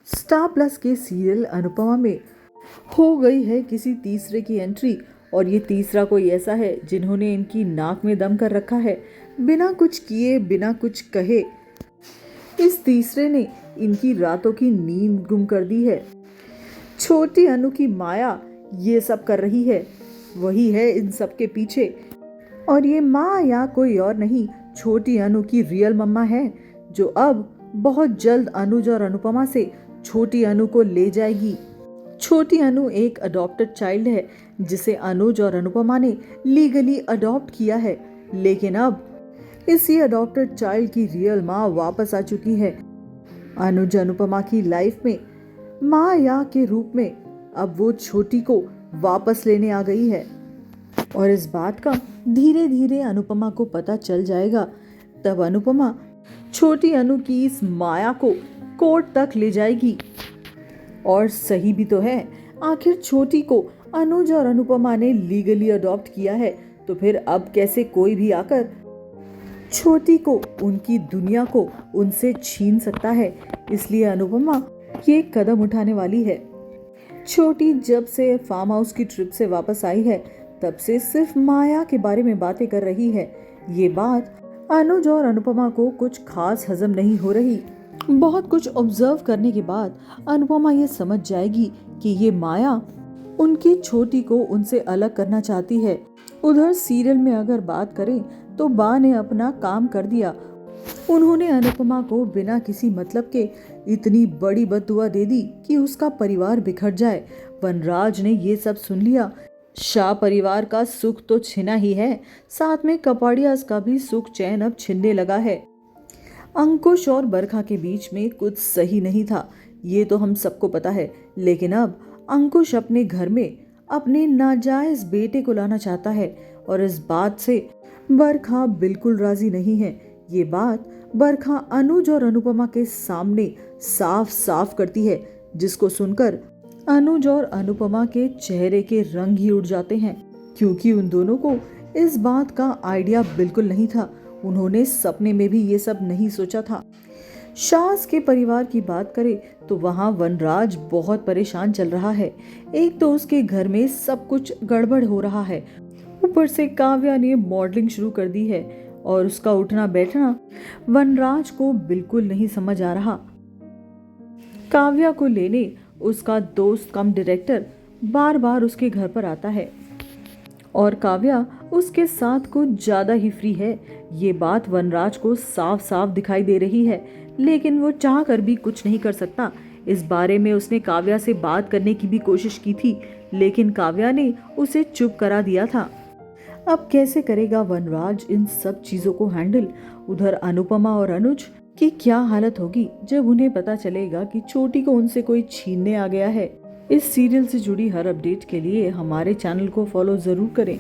Star plus के serial Anupama में हो गई है किसी तीसरे की एंट्री, और ये तीसरा कोई ऐसा है जिन्होंने इनकी नाक में दम कर रखा है, बिना कुछ किए बिना कुछ कहे। इस तीसरे ने इनकी रातों की नींद गुम कर दी है। छोटी अनु की माया ये सब कर रही है, वही है इन सब के पीछे। और ये माया कोई और नहीं, छोटी अनु की रियल मम्मा है, जो अब बहुत जल्द अनुज और अनुपमा से छोटी अनु को ले जाएगी। छोटी अनु एक अडॉप्टेड चाइल्ड है जिसे अनुज और अनुपमा ने लीगली अडॉप्ट किया है, लेकिन अब इसी अडॉप्टेड चाइल्ड की रियल माँ वापस आ चुकी है। अनुज अनुपमा की लाइफ में माया के रूप में अब वो छोटी को वापस लेने आ गई है, और इस बात का धीरे धीरे अनुपमा को पता चल जाएगा। तब अनुपमा छोटी अनु की इस माया को कोर्ट तक ले जाएगी। और सही भी तो है, आखिर छोटी को अनुज और अनुपमा ने लीगली अडॉप्ट किया है, तो फिर अब कैसे कोई भी आकर छोटी को, उनकी दुनिया को उनसे छीन सकता है। इसलिए अनुपमा ये कदम उठाने वाली है। छोटी जब से फार्म हाउस की ट्रिप से वापस आई है, तब से सिर्फ माया के बारे में बातें कर रही है। ये बात अनुज और अनुपमा को कुछ खास हजम नहीं हो रही। बहुत कुछ ऑब्जर्व करने के बाद अनुपमा ये समझ जाएगी कि ये माया उनकी छोटी को उनसे अलग करना चाहती है। उधर सीरियल में अगर बात करें तो बा ने अपना काम कर दिया। उन्होंने अनुपमा को बिना किसी मतलब के इतनी बड़ी बद्दुआ दे दी कि उसका परिवार बिखर जाए। वनराज ने ये सब सुन लिया। शाह परिवार का सुख तो छिना ही है, साथ में कपाड़ियास का भी सुख चैन अब छिनने लगा है। अंकुश और बरखा के बीच में कुछ सही नहीं था, ये तो हम सबको पता है, लेकिन अब अंकुश अपने घर में अपने नाजायज बेटे को लाना चाहता है, और इस बात से बरखा बिल्कुल राजी नहीं है। ये बात बरखा अनुज और अनुपमा के सामने साफ साफ करती है, जिसको सुनकर अनुज और अनुपमा के चेहरे के रंग ही उड़ जाते हैं, क्योंकि उन दोनों को इस बात का आइडिया बिल्कुल नहीं था। उन्होंने सपने में भी ये सब नहीं सोचा था। शाह के परिवार की बात करें तो वहाँ वनराज बहुत परेशान चल रहा है। एक तो उसके घर में सब कुछ गड़बड़ हो रहा है, ऊपर से काव्या ने मॉडलिंग शुरू कर दी है, और उसका उठना बैठना वनराज को बिल्कुल नहीं समझ आ रहा। काव्या को लेने उसका दोस्त कम डायरेक्टर बार बार उसके घर पर आता है, और काव्या उसके साथ कुछ ज्यादा ही फ्री है। ये बात वनराज को साफ साफ दिखाई दे रही है, लेकिन वो चाह कर भी कुछ नहीं कर सकता। इस बारे में उसने काव्या से बात करने की भी कोशिश की थी, लेकिन काव्या ने उसे चुप करा दिया था। अब कैसे करेगा वनराज इन सब चीजों को हैंडल? उधर अनुपमा और अनुज की क्या हालत होगी जब उन्हें पता चलेगा कि छोटी को उनसे कोई छीनने आ गया है। इस सीरियल से जुड़ी हर अपडेट के लिए हमारे चैनल को फॉलो जरूर करें।